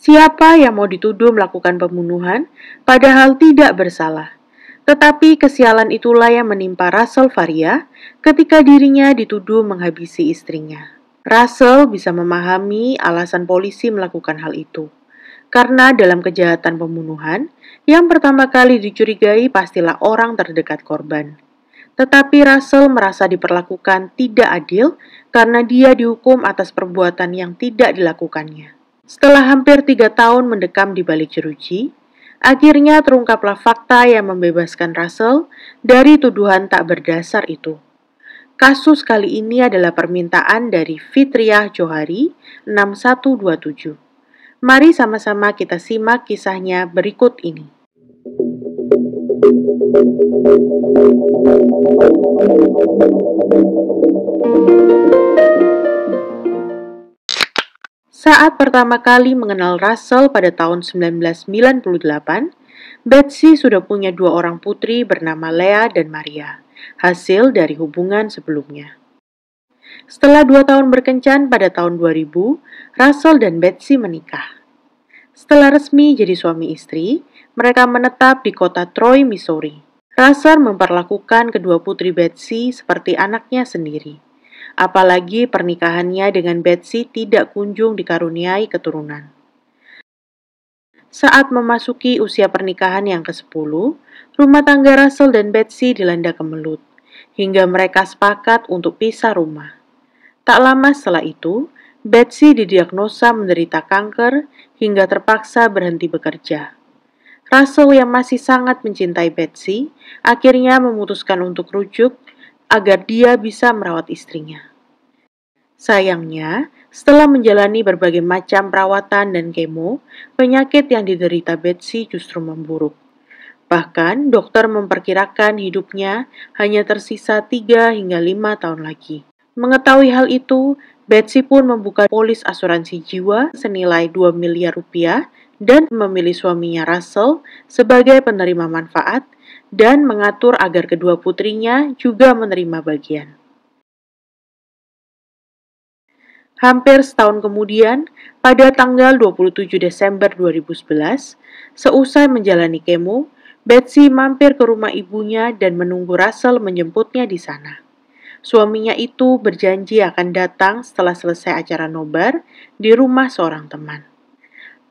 Siapa yang mau dituduh melakukan pembunuhan, padahal tidak bersalah. Tetapi kesialan itulah yang menimpa Russell Faria ketika dirinya dituduh menghabisi istrinya. Russell bisa memahami alasan polisi melakukan hal itu. Karena dalam kejahatan pembunuhan, yang pertama kali dicurigai pastilah orang terdekat korban. Tetapi Russell merasa diperlakukan tidak adil karena dia dihukum atas perbuatan yang tidak dilakukannya. Setelah hampir 3 tahun mendekam di balik jeruji, akhirnya terungkaplah fakta yang membebaskan Russell dari tuduhan tak berdasar itu. Kasus kali ini adalah permintaan dari Fitriah Johari 6127. Mari sama-sama kita simak kisahnya berikut ini. Saat pertama kali mengenal Russell pada tahun 1998, Betsy sudah punya 2 orang putri bernama Lea dan Maria, hasil dari hubungan sebelumnya. Setelah 2 tahun berkencan pada tahun 2000, Russell dan Betsy menikah. Setelah resmi jadi suami istri, mereka menetap di kota Troy, Missouri. Russell memperlakukan kedua putri Betsy seperti anaknya sendiri. Apalagi pernikahannya dengan Betsy tidak kunjung dikaruniai keturunan. Saat memasuki usia pernikahan yang ke-10, rumah tangga Russell dan Betsy dilanda kemelut, hingga mereka sepakat untuk pisah rumah. Tak lama setelah itu, Betsy didiagnosa menderita kanker hingga terpaksa berhenti bekerja. Russell yang masih sangat mencintai Betsy, akhirnya memutuskan untuk rujuk agar dia bisa merawat istrinya. Sayangnya, setelah menjalani berbagai macam perawatan dan kemo, penyakit yang diderita Betsy justru memburuk. Bahkan, dokter memperkirakan hidupnya hanya tersisa 3 hingga 5 tahun lagi. Mengetahui hal itu, Betsy pun membuka polis asuransi jiwa senilai 2 miliar rupiah dan memilih suaminya Russell sebagai penerima manfaat dan mengatur agar kedua putrinya juga menerima bagian. Hampir setahun kemudian, pada tanggal 27 Desember 2011, seusai menjalani kemo, Betsy mampir ke rumah ibunya dan menunggu Russell menjemputnya di sana. Suaminya itu berjanji akan datang setelah selesai acara nobar di rumah seorang teman.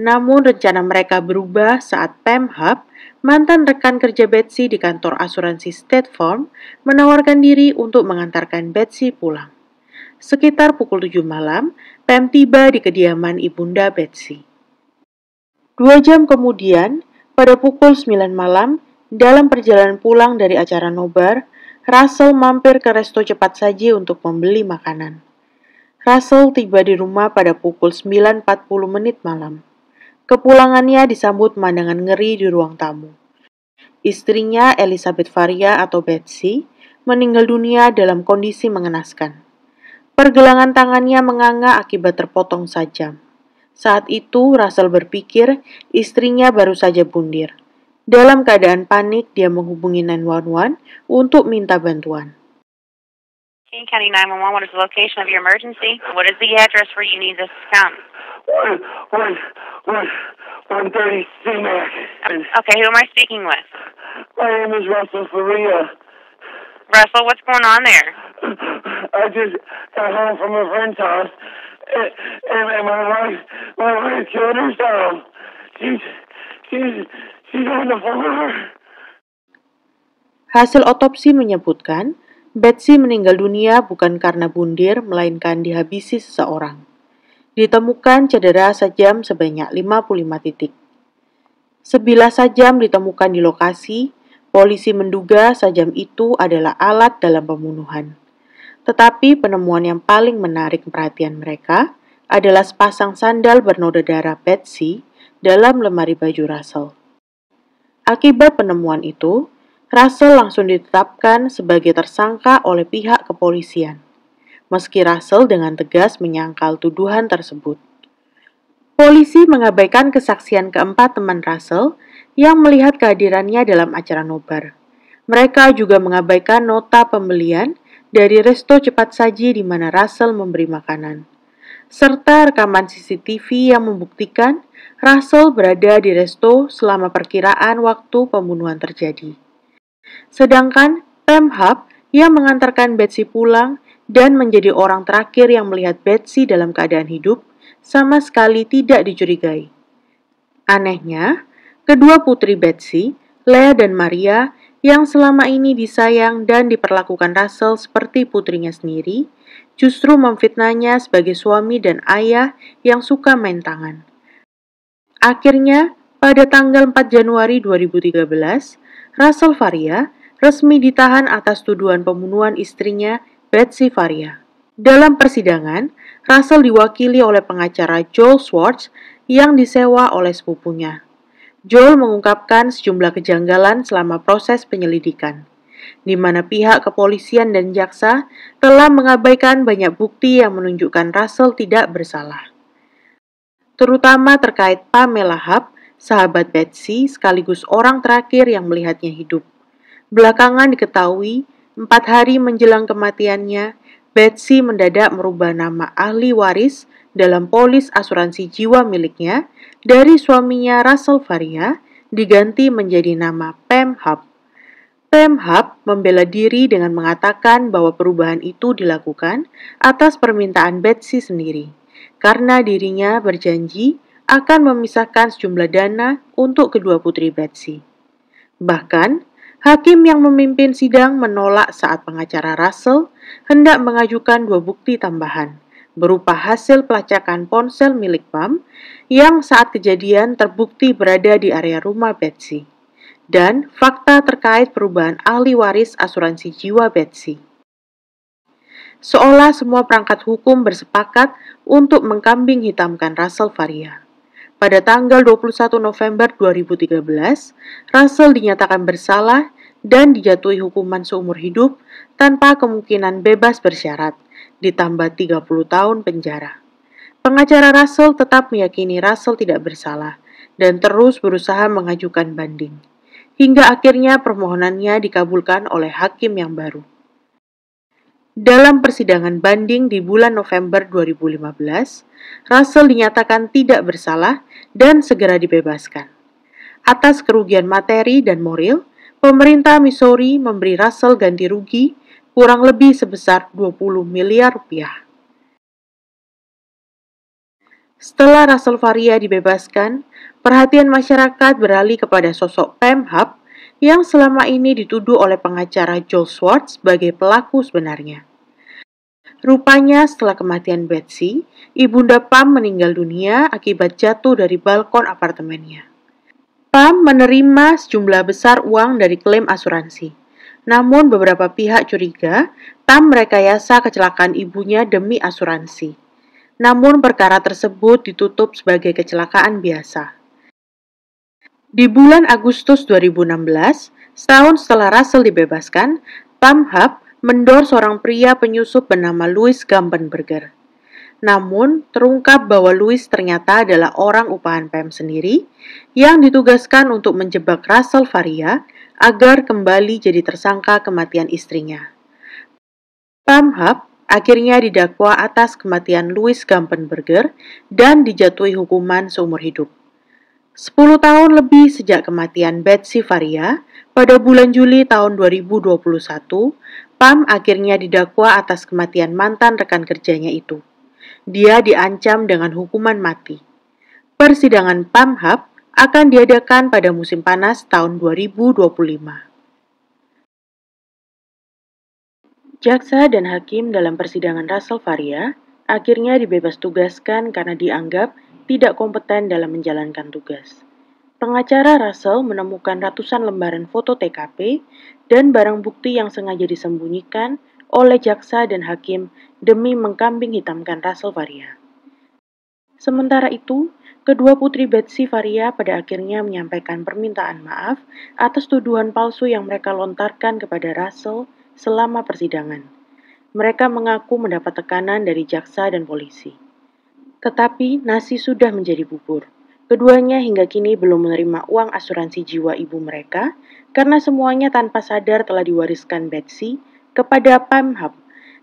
Namun rencana mereka berubah saat Pam Hub, mantan rekan kerja Betsy di kantor asuransi State Farm, menawarkan diri untuk mengantarkan Betsy pulang. Sekitar pukul 7 malam, Pam tiba di kediaman ibunda Betsy. 2 jam kemudian, pada pukul 9 malam, dalam perjalanan pulang dari acara nobar, Russell mampir ke resto cepat saji untuk membeli makanan. Russell tiba di rumah pada pukul 9.40 menit malam. Kepulangannya disambut pemandangan ngeri di ruang tamu. Istrinya, Elizabeth Faria atau Betsy, meninggal dunia dalam kondisi mengenaskan. Pergelangan tangannya menganga akibat terpotong sajam. Saat itu, Russell berpikir istrinya baru saja bundir. Dalam keadaan panik, dia menghubungi 911 untuk minta bantuan. King County 911, what is the location of your emergency? What is the address where you need this to come? 130 C-Mac. Okay, who am I speaking with? My name is Russell Faria. Russell, what's going on there? I just got home from a friend's house, and my wife killed herself. She's on the floor. Hasil otopsi menyebutkan, Betsy meninggal dunia bukan karena bundir, melainkan dihabisi seseorang. Ditemukan cedera sajam sebanyak 55 titik. Sebilah sajam ditemukan di lokasi, polisi menduga sajam itu adalah alat dalam pembunuhan. Tetapi penemuan yang paling menarik perhatian mereka adalah sepasang sandal bernoda darah Betsy dalam lemari baju Russell. Akibat penemuan itu, Russell langsung ditetapkan sebagai tersangka oleh pihak kepolisian, meski Russell dengan tegas menyangkal tuduhan tersebut. Polisi mengabaikan kesaksian keempat teman Russell yang melihat kehadirannya dalam acara nobar. Mereka juga mengabaikan nota pembelian dari resto cepat saji di mana Russell memberi makanan. serta rekaman CCTV yang membuktikan Russell berada di resto selama perkiraan waktu pembunuhan terjadi. Sedangkan Pemhab yang mengantarkan Betsy pulang dan menjadi orang terakhir yang melihat Betsy dalam keadaan hidup, sama sekali tidak dicurigai. Anehnya, kedua putri Betsy, Leah dan Maria, yang selama ini disayang dan diperlakukan Russell seperti putrinya sendiri, justru memfitnahnya sebagai suami dan ayah yang suka main tangan. Akhirnya, pada tanggal 4 Januari 2013, Russell Faria resmi ditahan atas tuduhan pembunuhan istrinya, Betsy Faria. Dalam persidangan, Russell diwakili oleh pengacara Joel Schwartz yang disewa oleh sepupunya. Joel mengungkapkan sejumlah kejanggalan selama proses penyelidikan, di mana pihak kepolisian dan jaksa telah mengabaikan banyak bukti yang menunjukkan Russell tidak bersalah. Terutama terkait Pamela Hub, sahabat Betsy sekaligus orang terakhir yang melihatnya hidup. Belakangan diketahui, 4 hari menjelang kematiannya, Betsy mendadak merubah nama ahli waris dalam polis asuransi jiwa miliknya dari suaminya Russell Faria diganti menjadi nama Pemhab. Pemhab membela diri dengan mengatakan bahwa perubahan itu dilakukan atas permintaan Betsy sendiri, karena dirinya berjanji akan memisahkan sejumlah dana untuk kedua putri Betsy. Bahkan, hakim yang memimpin sidang menolak saat pengacara Russell hendak mengajukan 2 bukti tambahan, berupa hasil pelacakan ponsel milik Pam yang saat kejadian terbukti berada di area rumah Betsy, dan fakta terkait perubahan ahli waris asuransi jiwa Betsy. Seolah semua perangkat hukum bersepakat untuk mengkambing hitamkan Russell Faria. Pada tanggal 21 November 2013, Russell dinyatakan bersalah dan dijatuhi hukuman seumur hidup tanpa kemungkinan bebas bersyarat, ditambah 30 tahun penjara. Pengacara Russell tetap meyakini Russell tidak bersalah dan terus berusaha mengajukan banding, hingga akhirnya permohonannya dikabulkan oleh hakim yang baru. Dalam persidangan banding di bulan November 2015, Russell dinyatakan tidak bersalah dan segera dibebaskan. Atas kerugian materi dan moral, pemerintah Missouri memberi Russell ganti rugi kurang lebih sebesar 20 miliar rupiah. Setelah Russell Faria dibebaskan, perhatian masyarakat beralih kepada sosok Pemhab yang selama ini dituduh oleh pengacara Joel Schwartz sebagai pelaku sebenarnya. Rupanya setelah kematian Betsy, ibunda Pam meninggal dunia akibat jatuh dari balkon apartemennya. Pam menerima sejumlah besar uang dari klaim asuransi. Namun beberapa pihak curiga Pam merekayasa kecelakaan ibunya demi asuransi. Namun perkara tersebut ditutup sebagai kecelakaan biasa. Di bulan Agustus 2016, setahun setelah Russell dibebaskan, Pemhab mendor seorang pria penyusup bernama Louis Gampenberger. Namun, terungkap bahwa Louis ternyata adalah orang upahan Pam sendiri yang ditugaskan untuk menjebak Russell Faria agar kembali jadi tersangka kematian istrinya. Pemhab akhirnya didakwa atas kematian Louis Gampenberger dan dijatuhi hukuman seumur hidup. 10 tahun lebih sejak kematian Betsy Faria, pada bulan Juli tahun 2021, Pam akhirnya didakwa atas kematian mantan rekan kerjanya itu. Dia diancam dengan hukuman mati. Persidangan Pemhab akan diadakan pada musim panas tahun 2025. Jaksa dan hakim dalam persidangan Russell Faria akhirnya dibebas tugaskan karena dianggap tidak kompeten dalam menjalankan tugas. Pengacara Russell menemukan ratusan lembaran foto TKP dan barang bukti yang sengaja disembunyikan oleh jaksa dan hakim demi mengkambing hitamkan Russell Faria. Sementara itu, kedua putri Betsy Faria pada akhirnya menyampaikan permintaan maaf atas tuduhan palsu yang mereka lontarkan kepada Russell selama persidangan. Mereka mengaku mendapat tekanan dari jaksa dan polisi. Tetapi nasi sudah menjadi bubur. Keduanya hingga kini belum menerima uang asuransi jiwa ibu mereka karena semuanya tanpa sadar telah diwariskan Betsy kepada Pemhab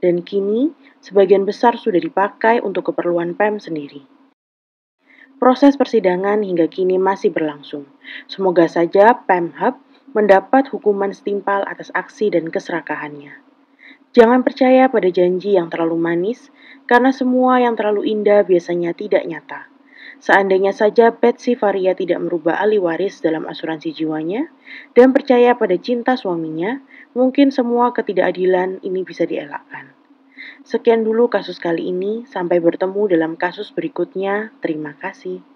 dan kini sebagian besar sudah dipakai untuk keperluan PEM sendiri. Proses persidangan hingga kini masih berlangsung. Semoga saja Pemhab mendapat hukuman setimpal atas aksi dan keserakahannya. Jangan percaya pada janji yang terlalu manis, karena semua yang terlalu indah biasanya tidak nyata. Seandainya saja Betsy Faria tidak merubah ahli waris dalam asuransi jiwanya dan percaya pada cinta suaminya, mungkin semua ketidakadilan ini bisa dielakkan. Sekian dulu kasus kali ini, sampai bertemu dalam kasus berikutnya. Terima kasih.